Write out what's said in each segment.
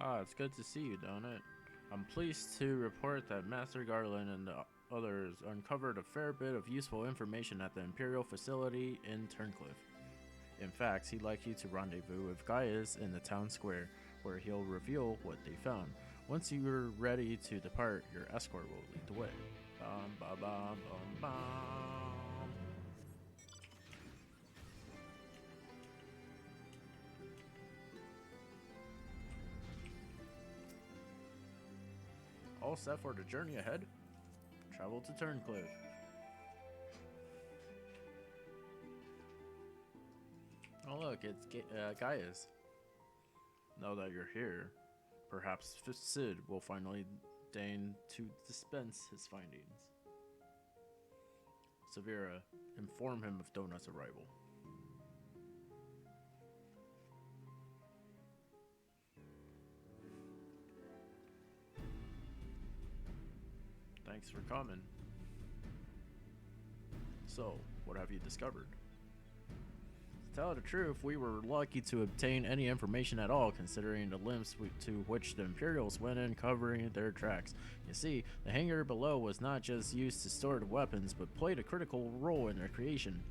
It's good to see you, Donut. I'm pleased to report that Master Garland and the others uncovered a fair bit of useful information at the Imperial facility in Turncliffe. In fact, he'd like you to rendezvous with Gaius in the town square, where he'll reveal what they found. Once you're ready to depart, your escort will lead the way. Bum, ba, bum, bum, bum. All set for the journey ahead? Travel to Turncliffe. Oh look, it's Gaius. Now that you're here, perhaps Sid will finally deign to dispense his findings. Severa, inform him of Donut's arrival. Thanks for coming. So, what have you discovered? To tell the truth, we were lucky to obtain any information at all, considering the limbs to which the Imperials went in covering their tracks. You see, the hangar below was not just used to store the weapons, but played a critical role in their creation.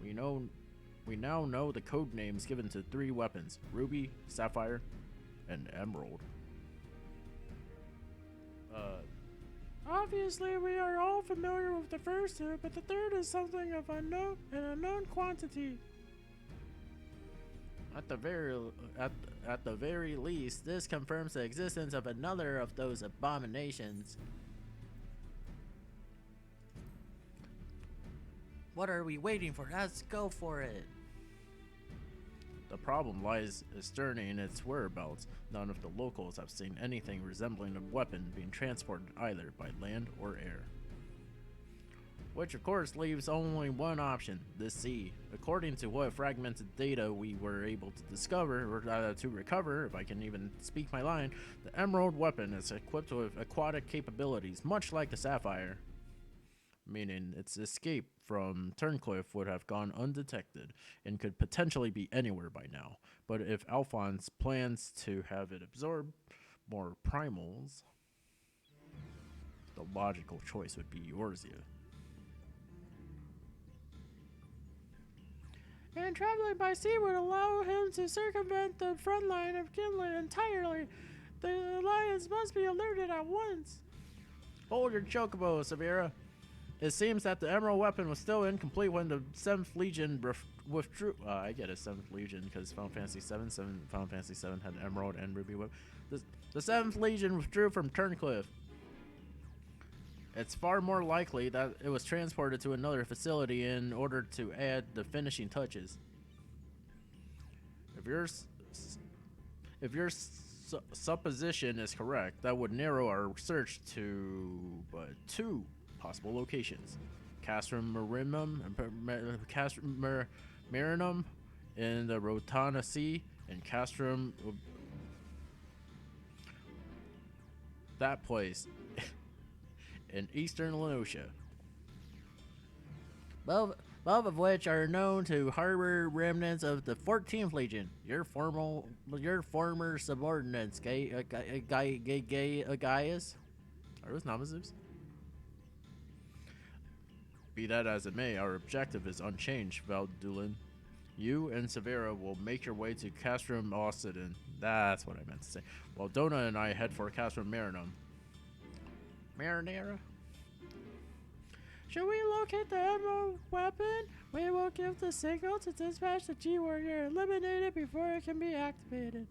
We now know the code names given to 3 weapons: Ruby, Sapphire, and Emerald. Obviously, we are all familiar with the first 2, but the third is something of an unknown quantity. At the very least, this confirms the existence of another of those abominations. What are we waiting for? Let's go for it. The problem lies astern in its whereabouts. None of the locals have seen anything resembling a weapon being transported either by land or air. Which of course leaves only one option: the sea. According to what fragmented data we were able to discover, or to recover, if I can even speak my line, the Emerald weapon is equipped with aquatic capabilities, much like the Sapphire. Meaning its escape from Turncliffe would have gone undetected and could potentially be anywhere by now. But if Alphonse plans to have it absorb more primals, the logical choice would be Eorzea. And traveling by sea would allow him to circumvent the front line of Kinlan entirely. The Alliance must be alerted at once. Hold your chocobo, Severa. It seems that the Emerald weapon was still incomplete when the 7th Legion withdrew. I get it, 7th Legion, because Final Fantasy VII had Emerald and Ruby weapon. The 7th Legion withdrew from Turncliffe. It's far more likely that it was transported to another facility in order to add the finishing touches. If your supposition is correct, that would narrow our search to but 2 possible locations: Castrum Marinum in the Rotana Sea, and Castrum, that place, in eastern Lenosia. Both of which are known to harbor remnants of the 14th Legion, your former subordinates, Gaius. Are those Namazus? Be that as it may, our objective is unchanged, Valdulin. You and Severa will make your way to Castrum Occident. That's what I meant to say. While Dona and I head for Castrum Marinum. Marinara? Should we locate the Emerald weapon? We will give the signal to dispatch the G-Warrior. Eliminate it before it can be activated.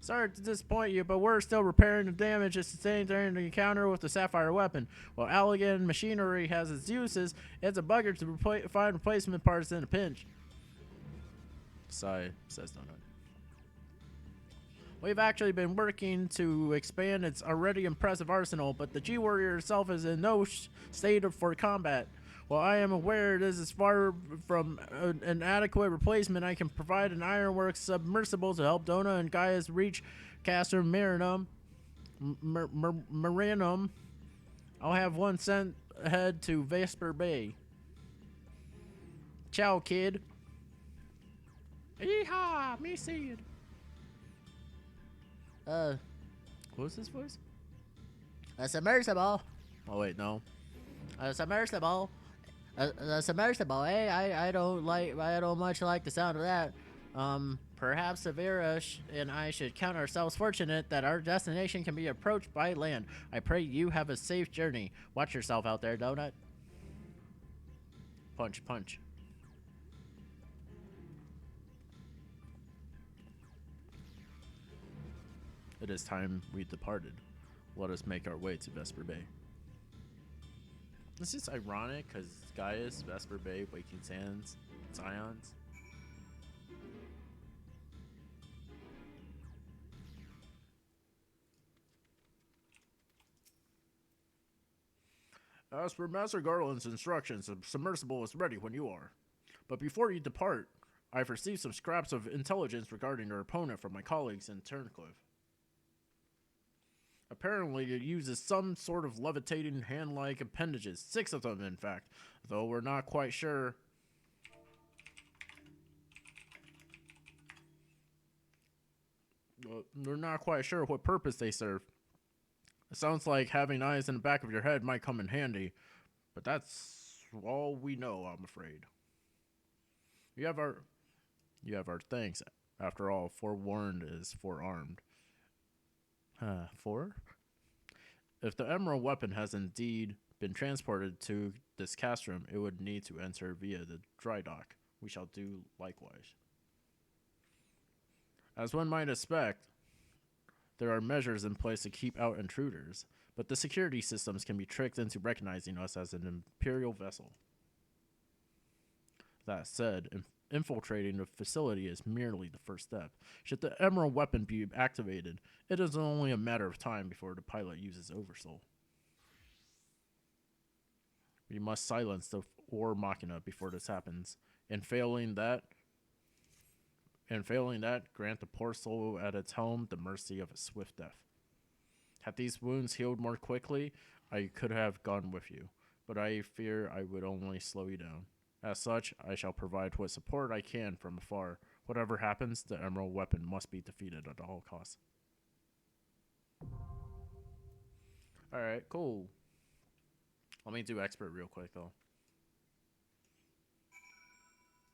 Sorry to disappoint you, but we're still repairing the damage sustained during the encounter with the Sapphire weapon. While Allegan machinery has its uses, it's a bugger to find replacement parts in a pinch. Sigh, says Donut. We've actually been working to expand its already impressive arsenal, but the G-Warrior itself is in no state for combat. While I am aware this is far from an adequate replacement, I can provide an Ironworks submersible to help Dona and Gaius reach Castrum Marinum. I'll have one sent ahead to Vesper Bay. Ciao, kid. Yeehaw, me see it. What was his voice? A submersible. Oh wait, no. A submersible. A submersible. Hey, I don't much like the sound of that. Perhaps Severa and I should count ourselves fortunate that our destination can be approached by land. I pray you have a safe journey. Watch yourself out there, Donut. Punch, punch. It is time we departed. Let us make our way to Vesper Bay. This is ironic because Gaius, Vesper Bay, Waking Sands, Scions. As per Master Garland's instructions, the submersible is ready when you are. But before you depart, I've received some scraps of intelligence regarding your opponent from my colleagues in Turncliffe. Apparently, it uses some sort of levitating hand-like appendages, 6 of them in fact, though we're not quite sure. We're not quite sure what purpose they serve. It sounds like having eyes in the back of your head might come in handy, but that's all we know, I'm afraid. You have our thanks. After all, forewarned is forearmed. Four? If the emerald weapon has indeed been transported to this castrum, it would need to enter via the dry dock. We shall do likewise. As one might expect, there are measures in place to keep out intruders, but the security systems can be tricked into recognizing us as an imperial vessel. That said, infiltrating the facility is merely the first step. Should the emerald weapon be activated, it is only a matter of time before the pilot uses Oversoul. We must silence the Ore Machina before this happens, and failing that, grant the poor soul at its helm the mercy of a swift death. Had these wounds healed more quickly, I could have gone with you, but I fear I would only slow you down. As such, I shall provide what support I can from afar. Whatever happens, the emerald weapon must be defeated at all costs. Alright, cool. Let me do expert real quick, though.